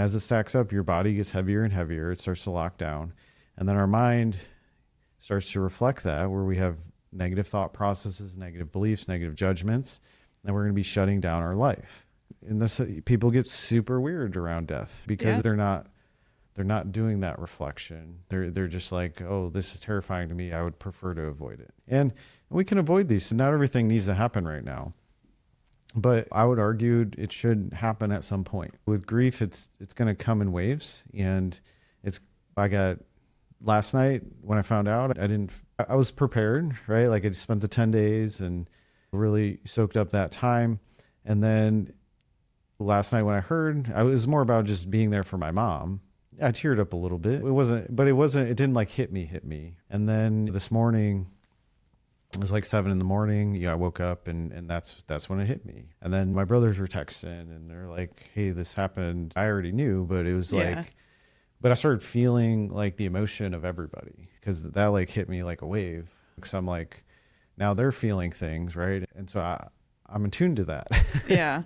As it stacks up, your body gets heavier and heavier. It starts to lock down. And then our mind starts to reflect that, where we have negative thought processes, negative beliefs, negative judgments, and we're going to be shutting down our life. And this, people get super weird around death because they're not doing that reflection. They're just like, oh, this is terrifying to me. I would prefer to avoid it. And we can avoid these. Not everything needs to happen right now, but I would argue it should happen at some point. With grief, it's going to come in waves. And last night when I found out, I was prepared, right? Like I spent the 10 days and really soaked up that time. And then last night when I heard, it was more about just being there for my mom. I teared up a little bit. It didn't like hit me. And then this morning, it was like 7 a.m. I woke up and that's when it hit me. And then my brothers were texting and they're like, hey, this happened. I already knew, but it was but I started feeling like the emotion of everybody, because that like hit me like a wave. Because I'm like, now they're feeling things, right? And so I'm attuned to that. Yeah.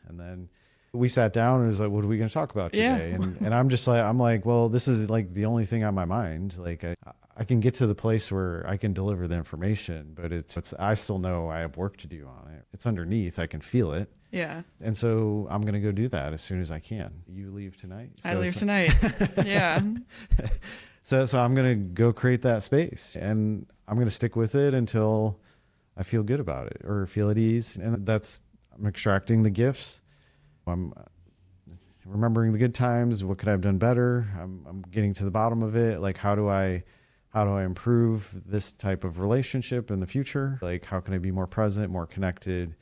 And then we sat down and it was like, what are we going to talk about today? And I'm just like, well, this is like the only thing on my mind. Like I can get to the place where I can deliver the information, but I still know I have work to do on it. It's underneath. I can feel it. Yeah. And so I'm going to go do that as soon as I can. You leave tonight? I leave tonight. Yeah. So I'm going to go create that space, and I'm going to stick with it until I feel good about it or feel at ease. And I'm extracting the gifts. I'm remembering the good times. What could I have done better? I'm getting to the bottom of it. Like, how do I improve this type of relationship in the future? Like, how can I be more present, more connected?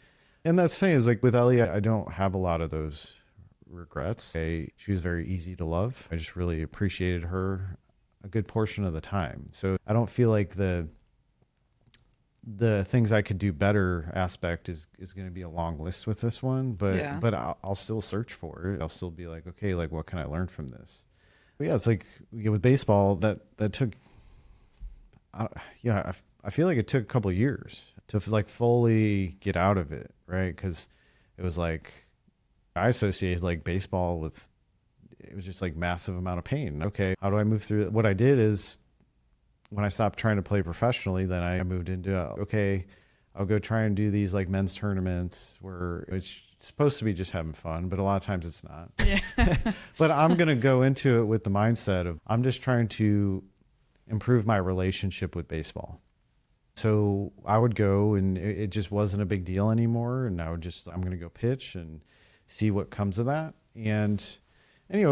And that's the thing is, like with Ellie, I don't have a lot of those regrets. She was very easy to love. I just really appreciated her a good portion of the time. So I don't feel like the things I could do better aspect is going to be a long list with this one, but I'll still search for it. I'll still be like, okay, like what can I learn from this? But yeah, it's like with baseball that took, I feel like it took a couple of years to like fully get out of it. Right. Cause it was like, I associated like baseball with, it was just like massive amount of pain. Okay. How do I move through it? What I did is, when I stopped trying to play professionally, then I moved into, I'll go try and do these like men's tournaments where it's supposed to be just having fun, but a lot of times it's not. Yeah. But I'm going to go into it with the mindset of, I'm just trying to improve my relationship with baseball. So I would go and it just wasn't a big deal anymore. And I'm going to go pitch and see what comes of that. And it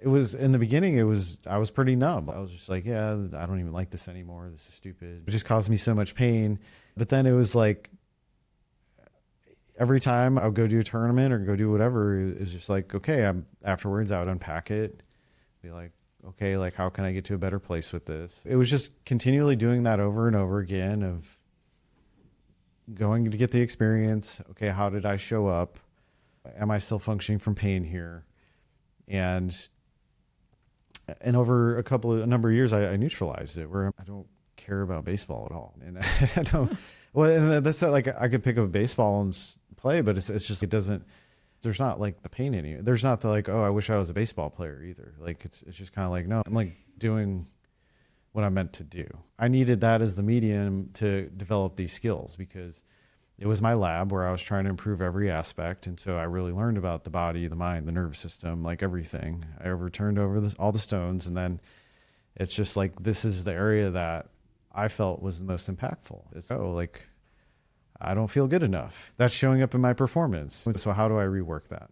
was in the beginning, I was pretty numb. I was just like, yeah, I don't even like this anymore. This is stupid. It just caused me so much pain. But then it was like, every time I would go do a tournament or go do whatever, it was just like, okay, afterwards I would unpack it, be like, okay, like how can I get to a better place with this? It was just continually doing that over and over again of going to get the experience. Okay, how did I show up? Am I still functioning from pain here? And over a number of years, I neutralized it, where I don't care about baseball at all. And I don't, well, and that's not like I could pick up a baseball and play, but it's just, it doesn't, there's not like the pain anymore. There's not the like, oh, I wish I was a baseball player either. Like, it's just kind of like, no, I'm like doing what I'm meant to do. I needed that as the medium to develop these skills, because it was my lab where I was trying to improve every aspect. And so I really learned about the body, the mind, the nervous system, like everything. I turned over all the stones. And then it's just like, this is the area that I felt was the most impactful. It's, like, I don't feel good enough. That's showing up in my performance. So how do I rework that?